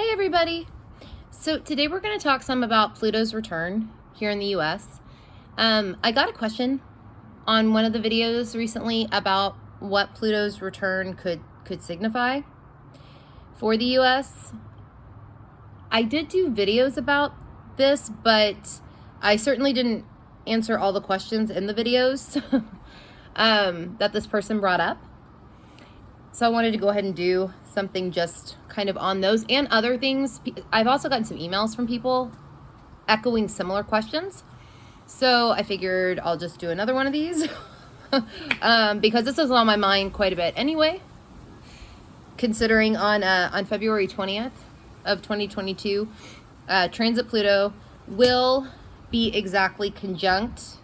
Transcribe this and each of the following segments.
Hey everybody! So today we're going to talk some about Pluto's return here in the US. I got a question on one of the videos recently about what Pluto's return could signify for the US. I did do videos about this, but I certainly didn't answer all the questions in the videos that this person brought up. So I wanted to go ahead and do something just kind of on those and other things. I've also gotten some emails from people echoing similar questions. So I figured I'll just do another one of these because this was on my mind quite a bit anyway, considering on February 20th of 2022, transit Pluto will be exactly conjunct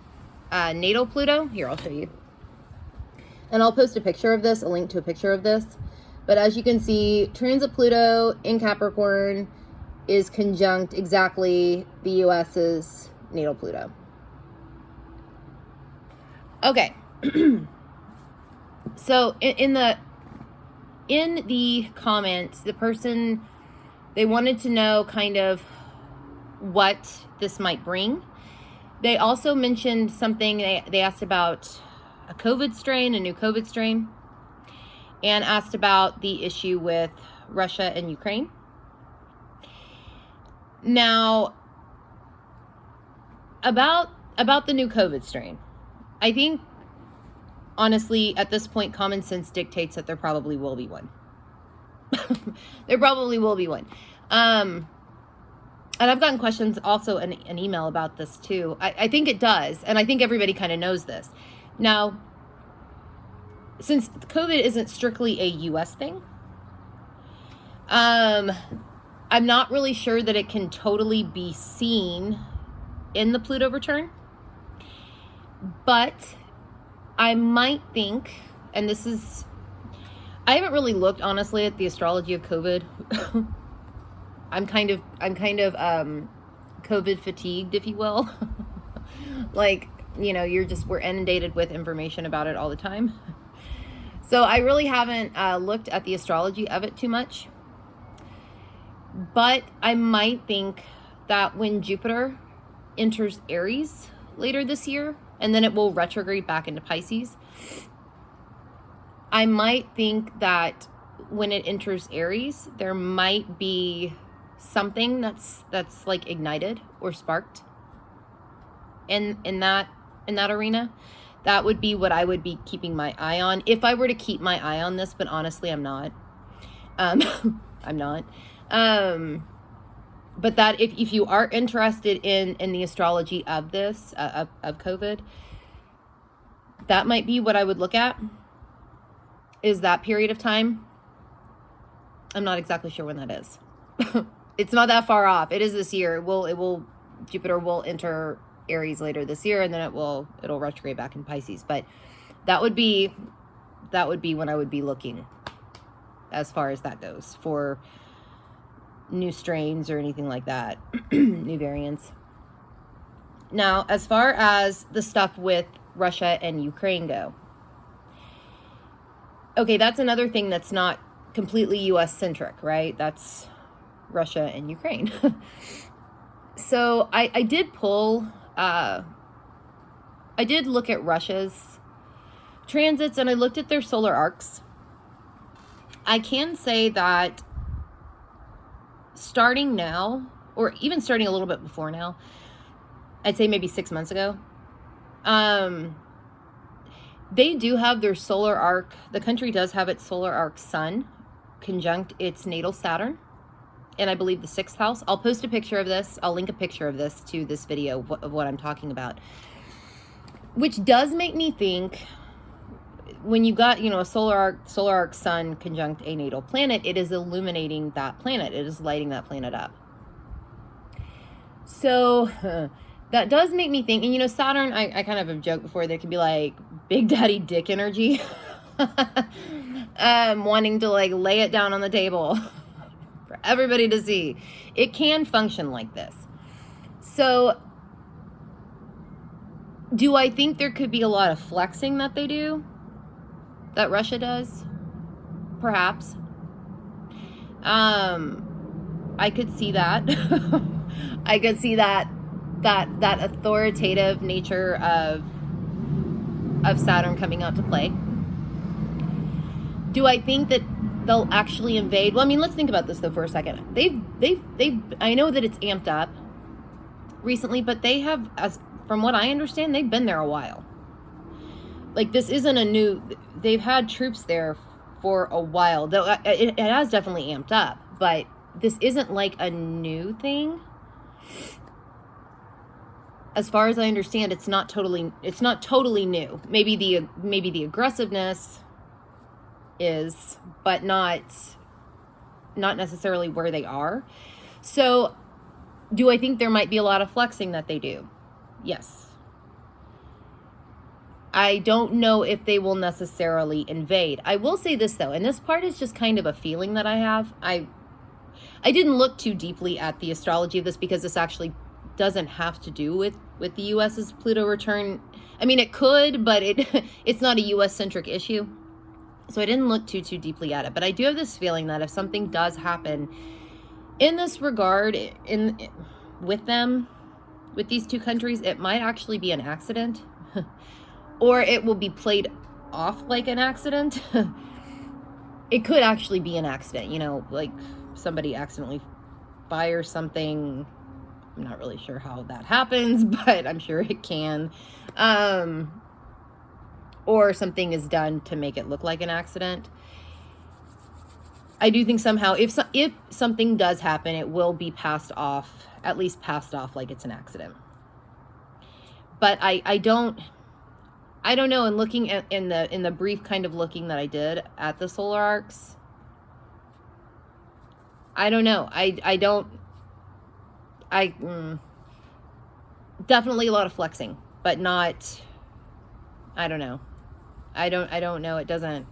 natal Pluto. Here, I'll show you. And I'll post a picture of this, a link to a picture of this. But as you can see, transit Pluto in Capricorn is conjunct exactly the US's natal Pluto. Okay. So in the comments, the person, they wanted to know kind of what this might bring. They also mentioned something, they asked about a COVID strain, a new COVID strain, and asked about the issue with Russia and Ukraine. Now, about the new COVID strain, I think, honestly, at this point, common sense dictates that there probably will be one. There probably will be one. And I've gotten questions also an email about this too. I think it does, and I think everybody kind of knows this. Now, since COVID isn't strictly a U.S. thing, I'm not really sure that it can totally be seen in the Pluto return. But I might think, and this is, I haven't really looked honestly at the astrology of COVID. I'm kind of COVID fatigued, if you will. Like, you know, we're inundated with information about it all the time. So I really haven't looked at the astrology of it too much. But I might think that when Jupiter enters Aries later this year, and then it will retrograde back into Pisces, I might think that when it enters Aries, there might be something that's like ignited or sparked in that arena. That would be what I would be keeping my eye on if I were to keep my eye on this, but honestly, I'm not. I'm not. But that if you are interested in the astrology of this, of COVID, that might be what I would look at, is that period of time. I'm not exactly sure when that is. It's not that far off. It is this year. Jupiter will enter Aries later this year, and then it'll retrograde back in Pisces. But that would be when I would be looking as far as that goes for new strains or anything like that, new variants. Now, as far as the stuff with Russia and Ukraine go, okay, that's another thing that's not completely US centric, right? That's Russia and Ukraine. So I did pull, I did look at Russia's transits, and I looked at their solar arcs. I can say that starting now, or even starting a little bit before now, I'd say maybe 6 months ago, they do have their solar arc. The country does have its solar arc sun conjunct its natal Saturn, and I believe the 6th house. I'll post a picture of this. I'll link a picture of this to this video of what I'm talking about, which does make me think, when you got, a solar arc sun conjunct a natal planet, it is illuminating that planet. It is lighting that planet up. So that does make me think, and Saturn, I kind of have joked before, there can be like Big Daddy Dick energy, wanting to like lay it down on the table for everybody to see. It can function like this. So do I think there could be a lot of flexing that they do, that Russia does? Perhaps. I could see that. I could see that authoritative nature of Saturn coming out to play. Do I think that they'll actually invade? Well, I mean, let's think about this though for a second. They've I know that it's amped up recently, but they have, as from what I understand, they've been there a while. Like, this isn't a new, they've had troops there for a while, though it has definitely amped up, but this isn't like a new thing. As far as I understand, it's not totally new. Maybe the aggressiveness is, but not necessarily where they are. So do I think there might be a lot of flexing that they do? Yes. I don't know if they will necessarily invade. I will say this though, and this part is just kind of a feeling that I have. I didn't look too deeply at the astrology of this because this actually doesn't have to do with the US's Pluto return. I mean, it could, but it's not a US centric issue. So I didn't look too deeply at it, but I do have this feeling that if something does happen in this regard with these two countries, it might actually be an accident. Or it will be played off like an accident. It could actually be an accident, you know, like somebody accidentally fires something. I'm not really sure how that happens, but I'm sure it can. Or something is done to make it look like an accident. I do think somehow if something does happen, it will be at least passed off like it's an accident. But I don't know. And looking at in the brief kind of looking that I did at the solar arcs, I don't know. Definitely a lot of flexing, but not. I don't know. I don't know. It doesn't.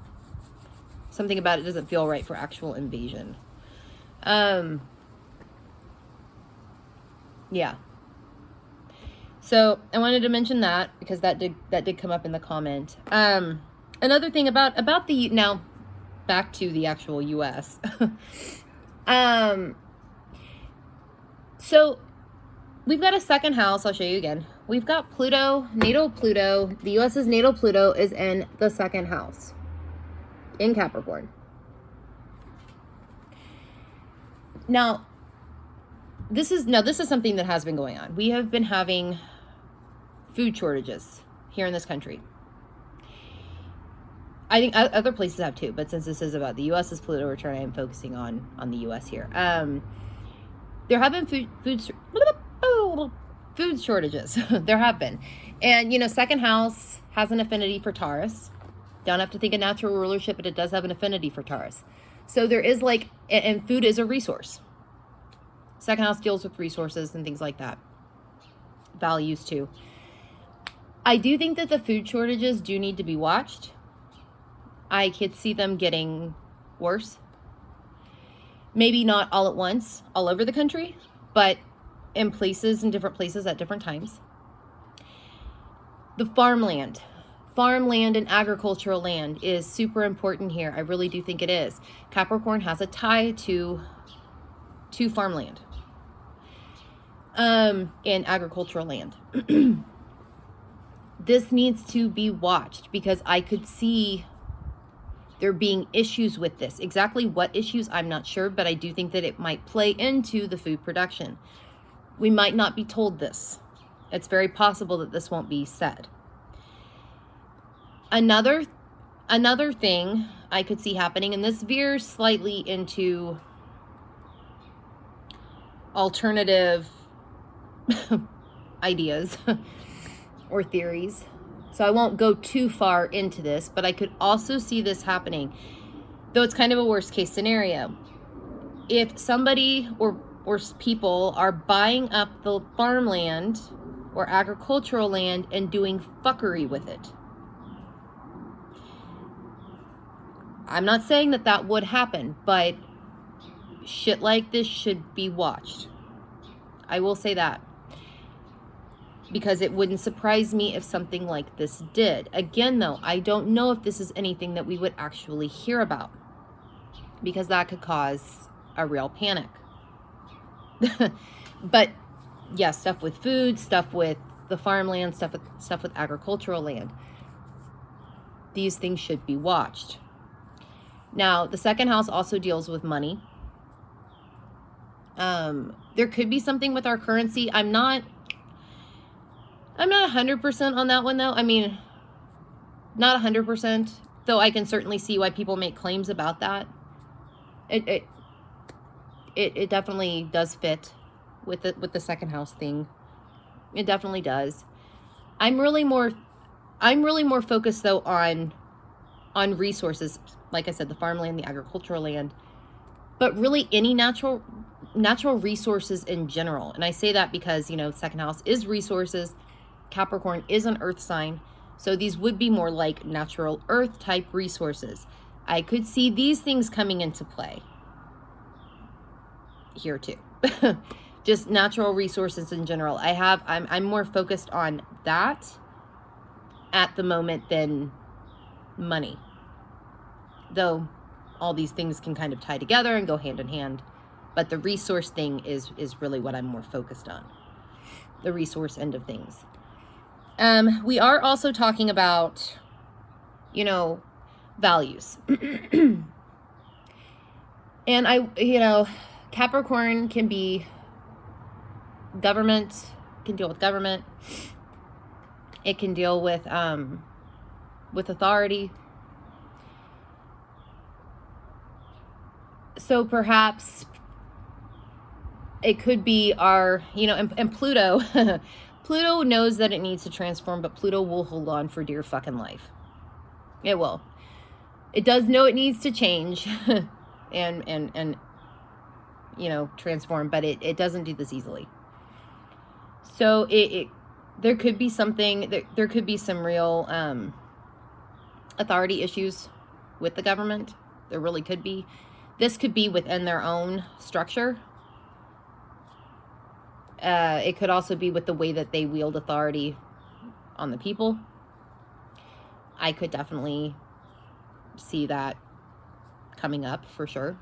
Something about it doesn't feel right for actual invasion. Yeah. So I wanted to mention that because that did come up in the comment. Another thing about the, now back to the actual US. So we've got a second house. I'll show you again. We've got Pluto, natal Pluto. The US's natal Pluto is in the second house in Capricorn. Now, this is something that has been going on. We have been having food shortages here in this country. I think other places have too, but since this is about the US's Pluto return, I am focusing on the US here. There have been food shortages. There have been. And, you know, second house has an affinity for Taurus. Don't have to think of natural rulership, but it does have an affinity for Taurus. So there is like, and food is a resource. Second house deals with resources and things like that. Values too. I do think that the food shortages do need to be watched. I could see them getting worse. Maybe not all at once, all over the country, but in different places at different times. The farmland and agricultural land is super important here. I really do think it is. Capricorn has a tie to farmland and agricultural land. This needs to be watched because I could see there being issues with this. Exactly what issues, I'm not sure, but I do think that it might play into the food production. We might not be told this. It's very possible that this won't be said. Another thing I could see happening, and this veers slightly into alternative ideas or theories, so I won't go too far into this, but I could also see this happening, though it's kind of a worst case scenario. If somebody or people are buying up the farmland or agricultural land and doing fuckery with it. I'm not saying that would happen, but shit like this should be watched. I will say that. Because it wouldn't surprise me if something like this did. Again, though, I don't know if this is anything that we would actually hear about, because that could cause a real panic. But yeah, stuff with food, stuff with the farmland, stuff with agricultural land. These things should be watched. Now, the second house also deals with money. There could be something with our currency. I'm not 100% on that one, though. I mean, not 100%, though I can certainly see why people make claims about that. It definitely does fit with the second house thing. It definitely does. I'm really more focused, though, on resources. Like I said, the farmland, the agricultural land, but really any natural resources in general. And I say that because, you know, second house is resources. Capricorn is an earth sign. So these would be more like natural earth type resources. I could see these things coming into play here too. Just natural resources in general. I'm more focused on that at the moment than money. Though all these things can kind of tie together and go hand in hand. But the resource thing is really what I'm more focused on. The resource end of things. We are also talking about, you know, values. And Capricorn can be government, can deal with government. It can deal with authority. So perhaps it could be our, and Pluto, Pluto knows that it needs to transform, but Pluto will hold on for dear fucking life. It will. It does know it needs to change and transform, but it doesn't do this easily. So there could be something, there could be some real authority issues with the government. There really could be. This could be within their own structure. It could also be with the way that they wield authority on the people. I could definitely see that coming up for sure.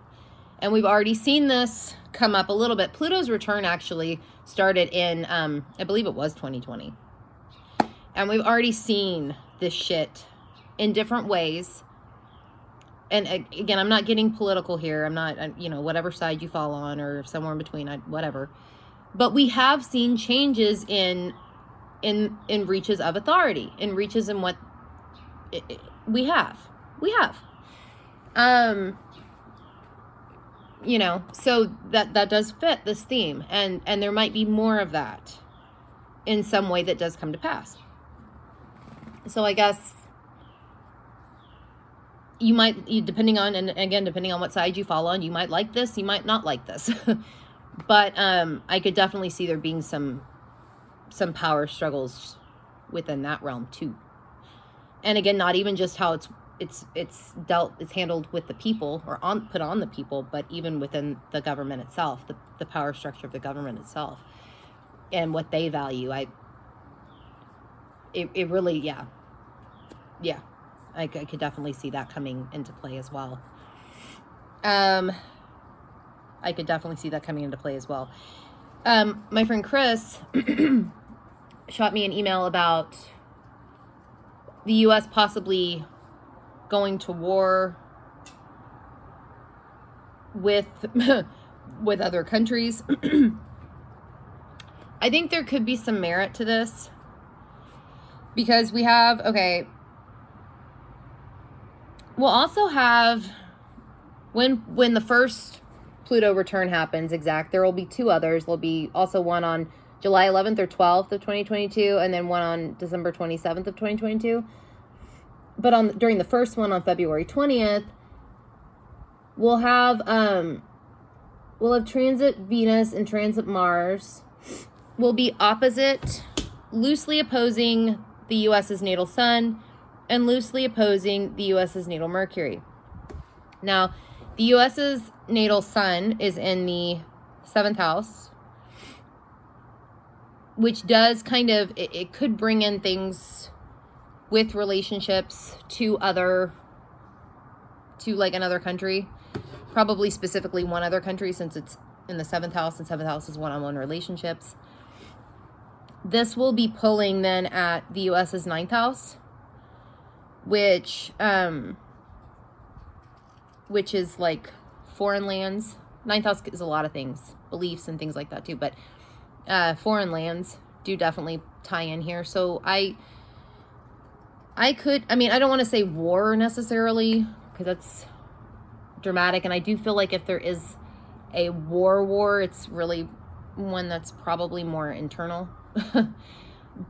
And we've already seen this come up a little bit. Pluto's return actually started in, I believe it was 2020. And we've already seen this shit in different ways. And again, I'm not getting political here. I'm not, whatever side you fall on or somewhere in between, whatever. But we have seen changes in reaches of authority, in reaches in what we have. So that does fit this theme, and there might be more of that in some way that does come to pass. So I guess depending on what side you fall on, you might like this, you might not like this. But I could definitely see there being some power struggles within that realm too. And again, not even just how it's handled with the people or put on the people, but even within the government itself, the power structure of the government itself and what they value. It really, yeah. I could definitely see that coming into play as well. My friend Chris shot me an email about the U.S. possibly going to war with other countries. I think there could be some merit to this because we'll also have when the first Pluto return happens, there will be two others. There'll be also one on July 11th or 12th of 2022, and then one on December 27th of 2022. But during the first one on February 20th, we'll have transit Venus and transit Mars will be opposite, loosely opposing the U.S.'s natal Sun and loosely opposing the U.S.'s natal Mercury. Now, the U.S.'s natal Sun is in the 7th house, which does it could bring in things with relationships to another country, probably specifically one other country since it's in the 7th house, and 7th house is one-on-one relationships. This will be pulling then at the US's 9th house, which is like foreign lands. 9th house is a lot of things, beliefs and things like that too, but foreign lands do definitely tie in here. So I mean, I don't want to say war necessarily, because that's dramatic, and I do feel like if there is a war, it's really one that's probably more internal.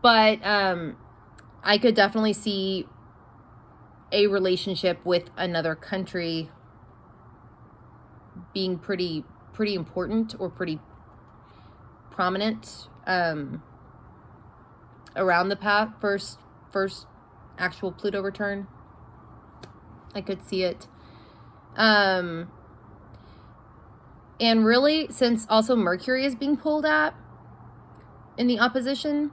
But I could definitely see a relationship with another country being pretty important or pretty prominent around the first actual Pluto return. I could see it. And really, since also Mercury is being pulled at in the opposition,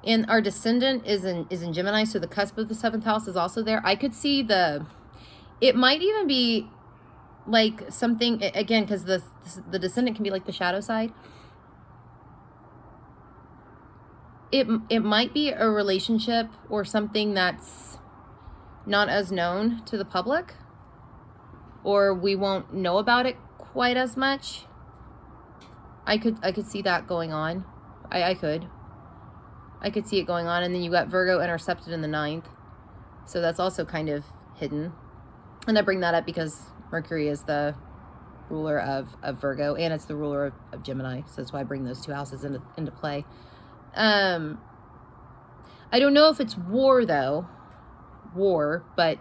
and our descendant is in Gemini, so the cusp of the 7th house is also there, I could see it might even be like something, again, because the descendant can be like the shadow side. It might be a relationship or something that's not as known to the public, or we won't know about it quite as much. I could see that going on. I could see it going on. And then you got Virgo intercepted in the 9th, so that's also kind of hidden. And I bring that up because Mercury is the ruler of Virgo, and it's the ruler of Gemini, so that's why I bring those two houses into play. I don't know if it's war, but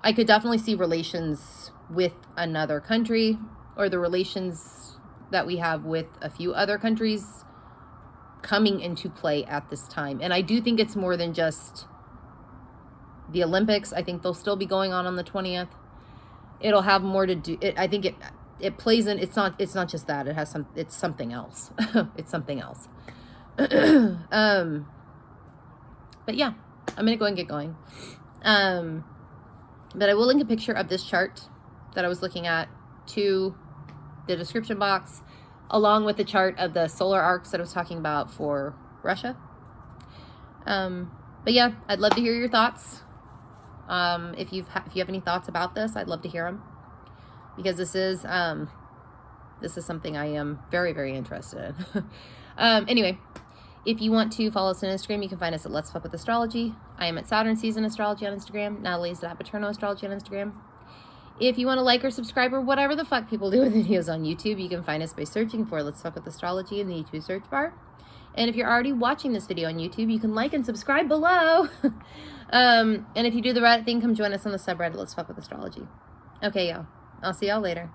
I could definitely see relations with another country, or the relations that we have with a few other countries coming into play at this time. And I do think it's more than just the Olympics. I think they'll still be going on the 20th. It'll have more to do. I think it plays in. It's not just that. It's something else. It's something else. But yeah, I'm gonna go and get going. But I will link a picture of this chart that I was looking at to the description box, along with the chart of the solar arcs that I was talking about for Russia. But yeah, I'd love to hear your thoughts. If you have any thoughts about this, I'd love to hear them, because this is something I am very, very interested in. Anyway, if you want to follow us on Instagram, you can find us at Let's Fuck with Astrology. I am at Saturn Season Astrology on Instagram. Natalie's at Paterno Astrology on Instagram. If you want to like or subscribe or whatever the fuck people do with videos on YouTube, you can find us by searching for Let's Fuck with Astrology in the YouTube search bar. And if you're already watching this video on YouTube, you can like and subscribe below. And if you do the right thing, come join us on the subreddit Let's Fuck with Astrology. Okay, y'all. I'll see y'all later.